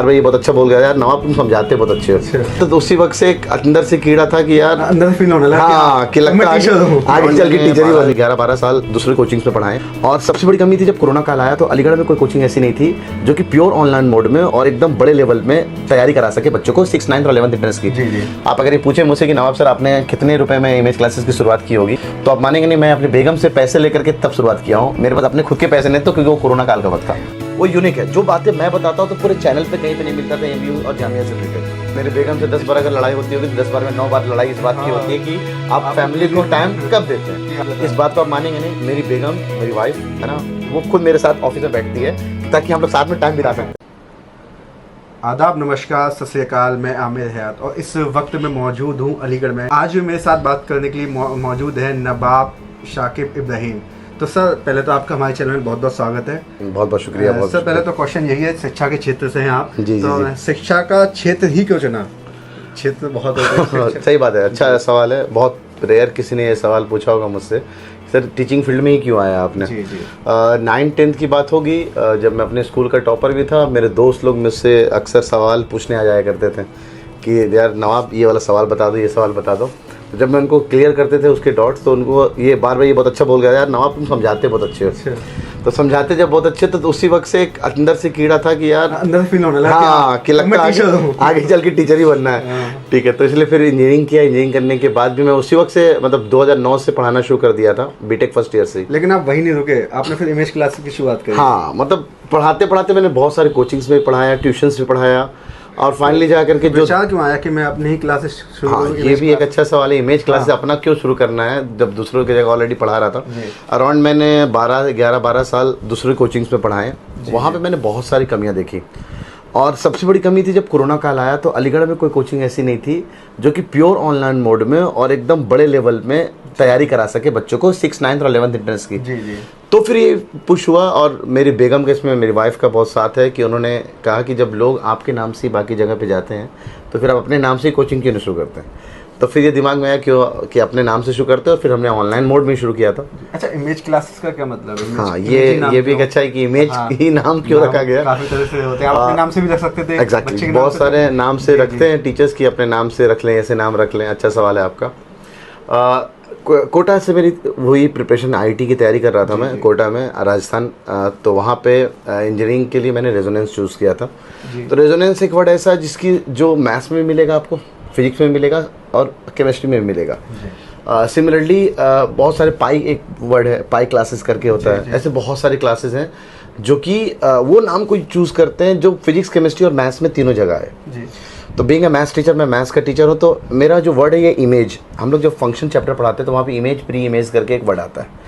यार भाई ये बहुत अच्छा बोल गया यार नवाब, तुम समझाते बहुत अच्छे हो। तो उसी वक्त से एक अंदर से कीड़ा था कि यार अंदर फील होने लगा हाँ कि लगता मैं टीचर हूँ। आगे चल के टीचर ही बने। 11-12 साल दूसरे कोचिंग्स में पढ़ाए और सबसे बड़ी कमी थी जब कोरोना काल आया तो अलीगढ़ में कोई कोचिंग ऐसी नहीं थी जो कि प्योर ऑनलाइन मोड में और एकदम बड़े लेवल में तैयारी करा सके बच्चों को 6th 9th और 11th इंट्रेंस की। जी। आप अगर ये पूछे मुझसे कि नवाब सर आपने कितने रुपए में इमेज क्लासेस की शुरुआत की होगी तो आप मानेंगे नहीं, मैं अपनी बेगम से पैसे लेकर के तब शुरुआत किया हूँ। मेरे पास अपने खुद के पैसे नहीं तो क्योंकि वो कोरोना काल का वक्त था। वो यूनिक है, जो बातें मैं बताता हूँ तो पूरे चैनल पे कहीं पे नहीं मिलता था एमयू और जामिया से रिलेटेड। मेरे बेगम से 10 बार अगर लड़ाई होती होगी तो 10 बार में 9 बार लड़ाई इस बात की होती है कि आप फैमिली को टाइम कब देते हैं। इस बात को आप मानेंगे नहीं, मेरी बेगम मेरी वाइफ है ना, वो खुद मेरे साथ ऑफिस में बैठती है ताकि हम लोग साथ में टाइम बिता सकें। आदाब, नमस्कार, सत श्री अकाल। मैं आमिर हयात और इस वक्त में मौजूद हूँ अलीगढ़ में। आज मेरे साथ बात करने के लिए मौजूद है नवाब शाकिब इब्राहिम। तो सर पहले तो आपका हमारे चैनल में बहुत बहुत स्वागत है। बहुत बहुत शुक्रिया। बहुत सर पहले तो क्वेश्चन यही है, शिक्षा के क्षेत्र से हैं आप, जी, तो जी। शिक्षा का क्षेत्र ही क्यों चुना? क्षेत्र बहुत सही बात है, अच्छा सवाल है। बहुत रेयर किसी ने ये सवाल पूछा होगा मुझसे, सर टीचिंग फील्ड में ही क्यों आया आपने। जी। 9th-10th की बात होगी, जब मैं अपने स्कूल का टॉपर भी था, मेरे दोस्त लोग मुझसे अक्सर सवाल पूछने आ जाया करते थे कि यार नवाब ये वाला सवाल बता दो, ये सवाल बता दो। तो जब मैं उनको क्लियर करते थे उसके डॉट्स तो उनको ये बार ये बहुत अच्छा बोल गया यार नवाब, तुम समझाते बहुत अच्छे हो। तो समझाते जब बहुत अच्छे तो उसी वक्त से एक अंदर से कीड़ा था कि यार अंदर फील होने लगा हाँ कि लगता आगे चल के टीचर ही बनना है। हाँ। ठीक है, तो इसलिए फिर इंजीनियरिंग किया। इंजीनियरिंग करने के बाद भी मैं उसी वक्त से मतलब 2009 से पढ़ाना शुरू कर दिया था, बीटेक फर्स्ट ईयर से। लेकिन आप वही नहीं रुके, आपने फिर इमेज क्लास की शुरुआत करी। हाँ मतलब पढ़ाते पढ़ाते मैंने बहुत सारे कोचिंग्स में पढ़ाया, ट्यूशन्स में पढ़ाया और फाइनली जा करके जो विचार क्यों आया कि मैं अपने ही क्लासेस शुरू हाँ करूं? ये भी एक अच्छा सवाल है। इमेज क्लासेस अपना क्यों शुरू करना है जब दूसरों की जगह ऑलरेडी पढ़ा रहा था। अराउंड मैंने 11-12 साल दूसरे कोचिंग्स में पढ़ाए। वहाँ पे मैंने बहुत सारी कमियाँ देखी और सबसे बड़ी कमी थी जब कोरोना काल आया तो अलीगढ़ में कोई कोचिंग ऐसी नहीं थी जो कि प्योर ऑनलाइन मोड में और एकदम बड़े लेवल में तैयारी करा सके बच्चों को 6th 9th और 11th इंट्रेंस की। जी। तो फिर ये पुश हुआ और मेरी बेगम के इसमें मेरी वाइफ का बहुत साथ है कि उन्होंने कहा कि जब लोग आपके नाम से बाकी जगह पे जाते हैं तो फिर आप अपने नाम से ही कोचिंग क्यों नहीं शुरू करते हैं। तो फिर ये दिमाग में आया कि अपने नाम से शुरू करते हैं और फिर हमने ऑनलाइन मोड में शुरू किया था। अच्छा, इमेज क्लासेस का क्या मतलब है? हाँ ये भी एक अच्छा है कि इमेज ही नाम क्यों रखा गया। काफी तरह से होते हैं, आप अपने नाम से भी रख सकते थे। एग्जैक्टली, बहुत सारे नाम से रखते हैं टीचर्स की, अपने नाम से रख लें, ऐसे नाम रख लें। अच्छा सवाल है आपका। कोटा से मेरी वही प्रिपरेशन, आईटी की तैयारी कर रहा था मैं कोटा में राजस्थान। तो वहाँ पे इंजीनियरिंग के लिए मैंने रेजोनेंस चूज़ किया था। तो रेजोनेंस एक वर्ड ऐसा है जिसकी जो मैथ्स में मिलेगा आपको, फिजिक्स में मिलेगा और केमिस्ट्री में भी मिलेगा। सिमिलरली बहुत सारे पाई एक वर्ड है, पाई क्लासेस करके होता है। ऐसे बहुत सारे क्लासेस हैं जो कि वो नाम को चूज़ करते हैं जो फिजिक्स केमिस्ट्री और मैथ्स में तीनों जगह है। तो बीइंग अ मैथ्स टीचर, मैं मैथ्स का टीचर हूँ, तो मेरा जो वर्ड है ये इमेज। हम लोग जब फंक्शन चैप्टर पढ़ाते हैं तो वहाँ पे इमेज प्री इमेज करके एक वर्ड आता है।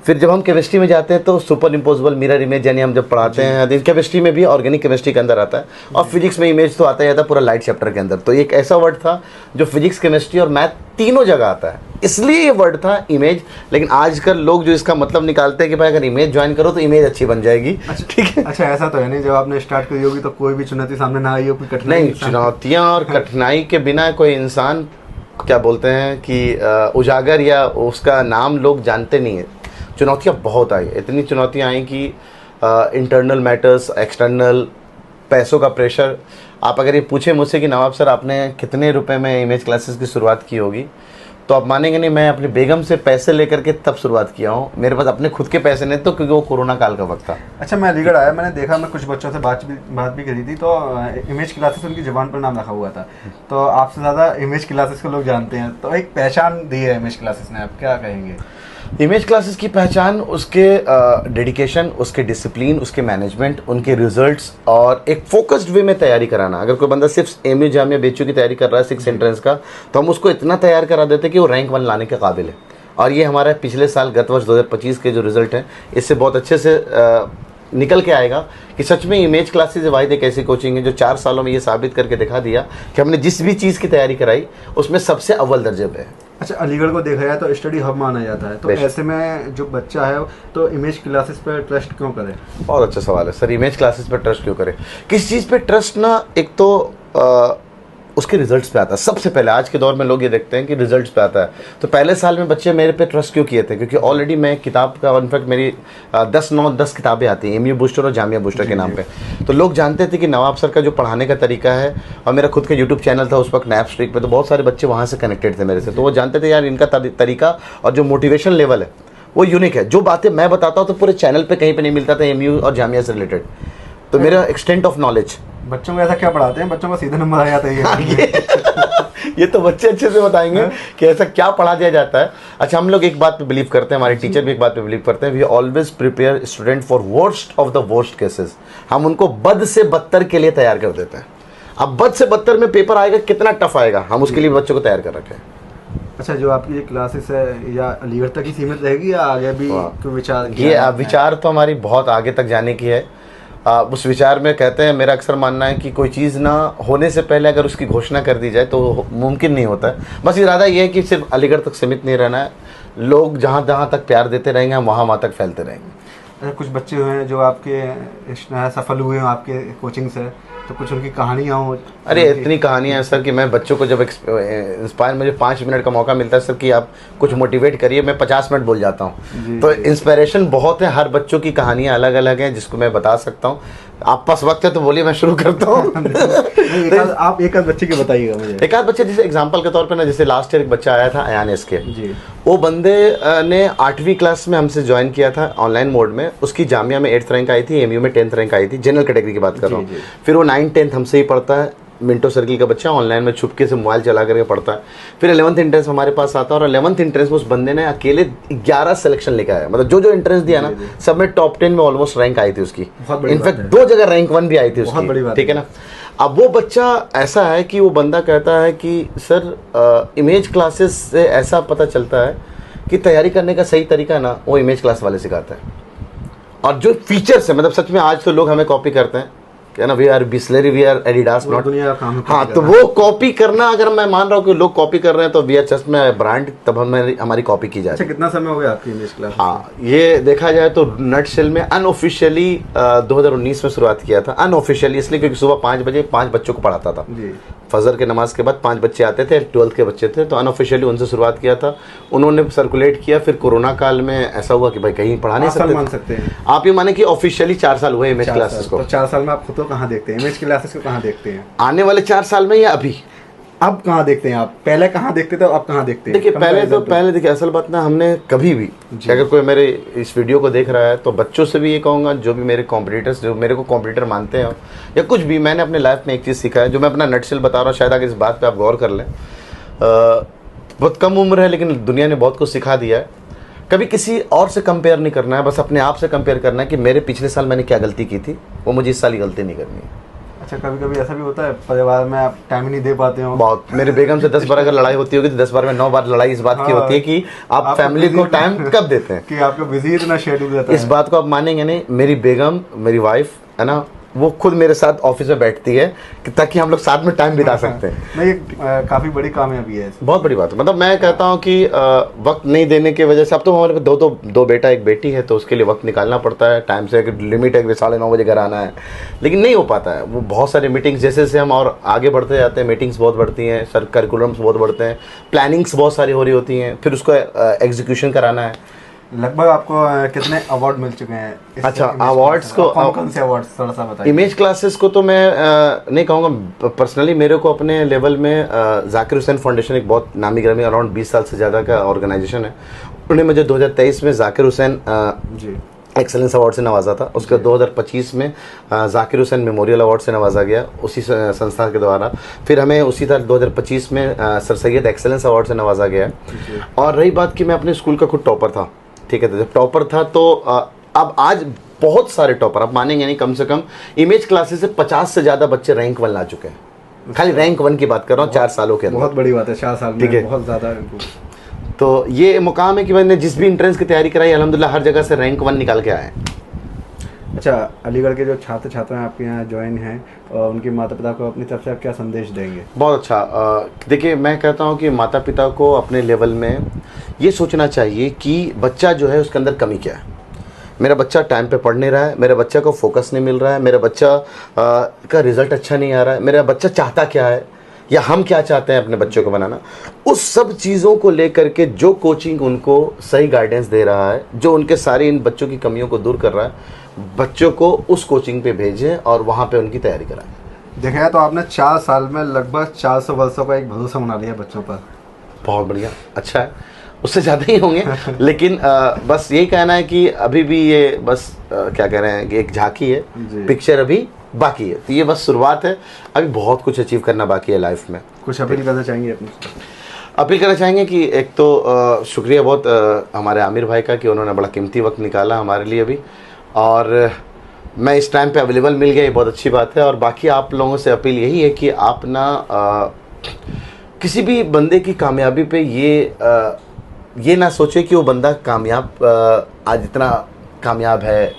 फिर जब हम केमिस्ट्री में जाते हैं तो सुपर इम्पोजिबल मिरर इमेज, यानी हम जब पढ़ाते हैं केमिस्ट्री में भी ऑर्गेनिक केमिस्ट्री के अंदर आता है और फिजिक्स में इमेज तो आता ही आता है पूरा लाइट चैप्टर के अंदर। तो एक ऐसा वर्ड था जो फिजिक्स केमिस्ट्री और मैथ तीनों जगह आता है, इसलिए ये वर्ड था इमेज। लेकिन आजकल लोग जो इसका मतलब निकालते हैं कि भाई अगर इमेज ज्वाइन करो तो इमेज अच्छी बन जाएगी। ठीक है। अच्छा, ऐसा तो है नहीं, जब आपने स्टार्ट करी होगी तो कोई भी चुनौती सामने ना आई हो, कोई कठिनाई नहीं, चुनौतियाँ और कठिनाई के बिना कोई इंसान क्या बोलते हैं कि उजागर या उसका नाम लोग जानते नहीं है। चुनौतियाँ बहुत आई, इतनी चुनौतियाँ आई कि इंटरनल मैटर्स, एक्सटर्नल, पैसों का प्रेशर। आप अगर ये पूछे मुझसे कि नवाब सर आपने कितने रुपए में इमेज क्लासेस की शुरुआत की होगी तो आप मानेंगे नहीं, मैं अपनी बेगम से पैसे लेकर के तब शुरुआत किया हूँ। मेरे पास अपने खुद के पैसे नहीं तो क्योंकि वो कोरोना काल का वक्त था। अच्छा, मैं अलीगढ़ आया, मैंने देखा, मैं कुछ बच्चों से बात भी करी थी तो इमेज क्लासेस उनकी ज़बान पर नाम रखा हुआ था। तो आपसे ज़्यादा इमेज क्लासेस को लोग जानते हैं, तो एक पहचान दी है इमेज क्लासेस ने, आप क्या कहेंगे? इमेज क्लासेस की पहचान उसके डेडिकेशन, उसके डिसिप्लिन, उसके मैनेजमेंट, उनके रिजल्ट्स और एक फोकस्ड वे में तैयारी कराना। अगर कोई बंदा सिर्फ एमयू जामिया बेचू की तैयारी कर रहा है 6 एंट्रेंस का, तो हम उसको इतना तैयार करा देते कि वो रैंक 1 लाने के काबिल है। और ये हमारा पिछले साल गत वर्ष 2025 के जो रिजल्ट हैं इससे बहुत अच्छे से निकल के आएगा कि सच में इमेज क्लासेस वाहिद एक ऐसी कोचिंग है जो 4 सालों में ये साबित करके दिखा दिया कि हमने जिस भी चीज़ की तैयारी कराई उसमें सबसे अव्वल दर्जे पे है। अच्छा, अलीगढ़ को देखा जाए तो स्टडी हब माना जाता है, तो ऐसे में जो बच्चा है तो इमेज क्लासेस पर ट्रस्ट क्यों करे? बहुत अच्छा सवाल है सर। इमेज क्लासेस पर ट्रस्ट क्यों करे? किस चीज़ पे ट्रस्ट ना, एक तो उसके रिजल्ट्स पे आता है सबसे पहले। आज के दौर में लोग ये देखते हैं कि रिजल्ट्स पे आता है। तो पहले साल में बच्चे मेरे पे ट्रस्ट क्यों किए थे? क्योंकि ऑलरेडी मैं किताब का, इनफैक्ट मेरी 10 किताबें आती हैं एमयू बूस्टर और जामिया बूस्टर के नाम पे। तो लोग जानते थे कि नवाब सर का जो पढ़ाने का तरीका है, और मेरा खुद का यूट्यूब चैनल था उस वक्त नैप स्ट्रीक पे, तो बहुत सारे बच्चे वहाँ से कनेक्टेड थे मेरे से। तो वो जानते थे यार इनका तरीका और जो मोटिवेशन लेवल है वो यूनिक है। जो बातें मैं बताता हूँ तो पूरे चैनल पे कहीं पे नहीं मिलता था एमयू और जामिया से रिलेटेड। तो मेरा एक्सटेंट ऑफ नॉलेज। बच्चों को ऐसा क्या पढ़ाते हैं? बच्चों को सीधा नंबर आ जाता है ये तो बच्चे अच्छे से बताएंगे कि ऐसा क्या पढ़ा दिया जाता है। अच्छा, हम लोग एक बात पे बिलीव करते हैं, हमारे टीचर भी एक बात पे बिलीव करते हैं, we always prepare student for worst of the worst cases. हम उनको बद से बदतर के लिए तैयार कर देते हैं। अब बद से बदतर में पेपर आएगा, कितना टफ आएगा, हम उसके लिए बच्चों को तैयार कर रखे हैं। अच्छा, जो आपकी ये क्लासेस है या अलीगढ़ तक ही सीमित रहेगी या आगे भी कोई विचार? ये विचार तो हमारी बहुत आगे तक जाने की है। उस विचार में कहते हैं, मेरा अक्सर मानना है कि कोई चीज़ ना होने से पहले अगर उसकी घोषणा कर दी जाए तो मुमकिन नहीं होता है। बस इरादा ये है कि सिर्फ अलीगढ़ तक सीमित नहीं रहना है, लोग जहाँ जहाँ तक प्यार देते रहेंगे हम वहाँ तक फैलते रहेंगे। अच्छा, कुछ बच्चे हुए हैं जो आपके सफल हुए हैं आपके कोचिंग से, तो कुछ उनकी कहानियाँ हो? अरे इतनी कहानियाँ हैं सर कि मैं बच्चों को जब इंस्पायर, मुझे 5 मिनट का मौका मिलता है सर कि आप कुछ मोटिवेट करिए, मैं 50 मिनट बोल जाता हूँ। तो इंस्पिरेशन बहुत है, हर बच्चों की कहानियाँ अलग अलग हैं जिसको मैं बता सकता हूँ। आप पास वक्त है तो बोलिए, मैं शुरू करता हूँ। आप एक आध बच्चे की बताइएगा मुझे। एक आध बच्चे, जैसे एग्जांपल के तौर पे ना, जैसे लास्ट ईयर एक बच्चा आया था अयान एसके जी। वो बंदे ने 8वीं क्लास में हमसे ज्वाइन किया था ऑनलाइन मोड में। उसकी जामिया में 8th रैंक आई थी, एमयू में 10th रैंक आई थी, जनरल कैटेगरी की बात कर रहा हूँ। फिर वो 9th 10th हमसे ही पढ़ता है, मिंटो सर्किल का बच्चा, ऑनलाइन में छुपके से मोबाइल चला करके पढ़ता है। फिर 11th एंट्रेंस हमारे पास आता है, और 11th एंट्रेंस में उस बंदे ने अकेले 11 सिलेक्शन लेकर आया। मतलब जो एंट्रेंस दिया ना, सब में टॉप 10 में ऑलमोस्ट रैंक आई थी उसकी। इनफैक्ट 2 जगह रैंक 1 भी आई थी उसकी, ठीक है ना। अब वो बच्चा ऐसा है कि वो बंदा कहता है कि सर इमेज क्लासेस से ऐसा पता चलता है कि तैयारी करने का सही तरीका ना वो इमेज क्लास वाले सिखाता है। और जो फीचर्स है, मतलब सच में आज तो लोग हमें कॉपी करते हैं, क्या ना, we are Bisleri, we are Adidas, not दुनिया का काम। हाँ, तो वो कॉपी करना, अगर मैं मान रहा हूँ कि लोग कॉपी कर रहे हैं तो वी आर जस्ट में ब्रांड, तब हमारी कॉपी की जाए। अच्छा, कितना समय हो गया आपकी इमेज क्लास? हाँ, ये देखा जाए तो नटशेल में अनऑफिशियली 2019 में शुरुआत किया था। अनऑफिशियली इसलिए क्योंकि सुबह 5 बजे 5 बच्चों को पढ़ाता था जी। फजर के नमाज के बाद 5 बच्चे आते थे, 12th के बच्चे थे, तो अनऑफिशियली उनसे शुरुआत किया था। उन्होंने सर्कुलेट किया। फिर कोरोना काल में ऐसा हुआ कि भाई कहीं पढ़ा नहीं सकते, मान सकते हैं आप ये माने कि ऑफिशियली 4 साल हुए इमेज क्लासेस को। तो 4 साल में आप खुद को कहाँ देखते हैं? इमेज क्लासेस को कहाँ देखते हैं आने वाले 4 साल में या अभी? अब कहाँ देखते हैं आप? पहले कहाँ देखते थे, अब कहाँ देखते हैं? देखिए, पहले देखिए, असल बात ना, हमने कभी भी, अगर कोई मेरे इस वीडियो को देख रहा है तो बच्चों से भी ये कहूँगा, जो भी मेरे कॉम्पिटिटर्स, जो मेरे को कॉम्पिटिटर मानते हैं या कुछ भी, मैंने अपने लाइफ में एक चीज़ सीखा है, जो मैं अपना नटशेल बता रहा हूँ, शायद अगर इस बात पे आप गौर कर लें। बहुत कम उम्र है लेकिन दुनिया ने बहुत कुछ सिखा दिया है। कभी किसी और से कंपेयर नहीं करना है, बस अपने आप से कंपेयर करना है कि मेरे पिछले साल मैंने क्या गलती की थी, वो मुझे इस साल ही गलती नहीं करनी है। अच्छा, कभी कभी ऐसा भी होता है परिवार में आप टाइम ही नहीं दे पाते हो? बहुत। मेरे बेगम से 10 बार अगर लड़ाई होती होगी तो 10 बार में 9 बार लड़ाई इस बात की होती है कि आप फैमिली को टाइम कब देते हैं, कि आपका बिजी इतना शेड्यूल रहता है। इस बात को आप मानेंगे नहीं, मेरी बेगम, मेरी वाइफ है ना, वो खुद मेरे साथ ऑफिस में बैठती है कि ताकि हम लोग साथ में टाइम बिता सकते हैं। नहीं, काफ़ी बड़ी कामयाबी है, बहुत बड़ी बात है। मतलब मैं कहता हूँ कि वक्त नहीं देने की वजह से, अब तो हमारे दो बेटा एक बेटी है, तो उसके लिए वक्त निकालना पड़ता है, टाइम से एक लिमिट है कि 9:30 बजे घर आना है, लेकिन नहीं हो पाता है। वो बहुत सारे मीटिंग्स, जैसे जैसे हम और आगे बढ़ते जाते हैं, मीटिंग्स बहुत बढ़ती हैं, सर करिकुलम्स बहुत बढ़ते हैं, प्लानिंग्स बहुत सारी हो रही होती हैं, फिर उसको एग्जीक्यूशन कराना है। लगभग आपको कितने अवार्ड मिल चुके हैं? अच्छा, अवार्ड्स को, कौन से अवार्ड्स थोड़ा सा बताइए। इमेज क्लासेस को तो मैं नहीं कहूँगा पर्सनली, मेरे को अपने लेवल में जाकिर हुसैन फाउंडेशन, एक बहुत नामी ग्रामी, अराउंड 20 साल से ज़्यादा का ऑर्गेनाइजेशन है, उन्होंने मुझे 2023 में जाकिर हुसैन जी एक्सेलेंस अवार्ड से नवाजा था। उसके 2025 में जाकिर हुसैन मेमोरियल अवार्ड से नवाजा गया उसी संस्था के द्वारा। फिर हमें उसी तरह 2025 में सर सैयद एक्सेलेंस अवार्ड से नवाजा गया। और रही बात कि मैं अपने स्कूल का खुद टॉपर था, ठीक है, तो जब टॉपर था तो अब आज बहुत सारे टॉपर, आप मानेंगे नहीं, कम से कम इमेज क्लासेस से 50 से ज़्यादा बच्चे रैंक 1 ला चुके हैं। खाली रैंक 1 की बात कर रहा हूँ 4 सालों के अंदर। बहुत बड़ी बात है, 4 साल में बहुत ज़्यादा। तो ये मुकाम है कि मैंने जिस भी एंट्रेंस की तैयारी कराई, अल्हम्दुलिल्लाह हर जगह से रैंक 1 निकाल के आए। अच्छा, अलीगढ़ के जो छात्र छात्राएं आपके यहाँ ज्वाइन हैं और उनके माता पिता को अपनी तरफ से आप क्या संदेश देंगे? बहुत अच्छा। देखिए, मैं कहता हूँ कि माता पिता को अपने लेवल में ये सोचना चाहिए कि बच्चा जो है उसके अंदर कमी क्या है। मेरा बच्चा टाइम पे पढ़ नहीं रहा है, मेरे बच्चा को फोकस नहीं मिल रहा है, मेरा बच्चा का रिज़ल्ट अच्छा नहीं आ रहा है, मेरा बच्चा चाहता क्या है, या हम क्या चाहते हैं अपने बच्चों को बनाना, उस सब चीज़ों को लेकर के जो कोचिंग उनको सही गाइडेंस दे रहा है, जो उनके सारी इन बच्चों की कमियों को दूर कर रहा है, बच्चों को उस कोचिंग पे भेजें और वहाँ पे उनकी तैयारी कराएं। देखा जाए तो आपने 4 साल में लगभग 400 वर्षों का एक भरोसा बना लिया बच्चों पर। बहुत बढ़िया, अच्छा है, उससे ज़्यादा ही होंगे लेकिन बस यही कहना है कि अभी भी ये बस क्या कह रहे हैं कि एक झांकी है, जी। पिक्चर अभी बाकी है, तो ये बस शुरुआत है, अभी बहुत कुछ अचीव करना बाकी है लाइफ में। कुछ अपील करना चाहेंगे अपने? अपील करना चाहेंगे कि एक तो शुक्रिया बहुत हमारे आमिर भाई का कि उन्होंने बड़ा कीमती वक्त निकाला हमारे लिए भी, और मैं इस टाइम पे अवेलेबल मिल गया, ये बहुत अच्छी बात है। और बाकी आप लोगों से अपील यही है कि आप ना किसी भी बंदे की कामयाबी पे ये ना सोचे कि वो बंदा कामयाब आज इतना कामयाब है,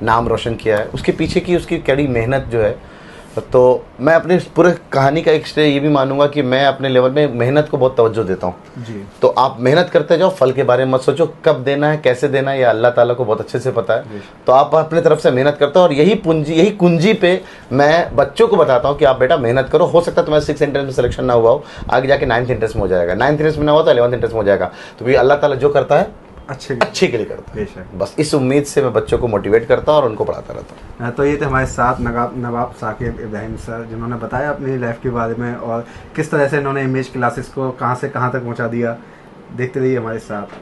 नाम रोशन किया है, उसके पीछे की उसकी कड़ी मेहनत जो है। तो मैं अपने पूरे कहानी का एक श्रेय ये भी मानूंगा कि मैं अपने लेवल में मेहनत को बहुत तवज्जो देता हूँ जी। तो आप मेहनत करते जाओ, फल के बारे में मत सोचो, कब देना है कैसे देना है ये अल्लाह ताला को बहुत अच्छे से पता है। तो आप अपने तरफ से मेहनत करते हो, और यही कुंजी पे मैं बच्चों को बताता हूँ कि आप बेटा मेहनत करो, हो सकता है तुम्हारा 6th एंट्रेंस में सिलेक्शन ना हुआ हो, आगे जाके 9th एंट्रेंस में हो जाएगा, 9th एंट्रेंस में ना हुआ तो 11th एंट्रेंस में हो जाएगा। तो भाई अल्लाह ताला जो करता है अच्छे के लिए करता है, बेशक। बस इस उम्मीद से मैं बच्चों को मोटिवेट करता हूँ और उनको पढ़ाता रहता हूँ। तो ये थे हमारे साथ नवाब साकिब इब्राहिम सर, जिन्होंने बताया अपनी लाइफ के बारे में और किस तरह से इन्होंने इमेज क्लासेस को कहाँ से कहाँ तक पहुँचा दिया। देखते रहिए हमारे साथ।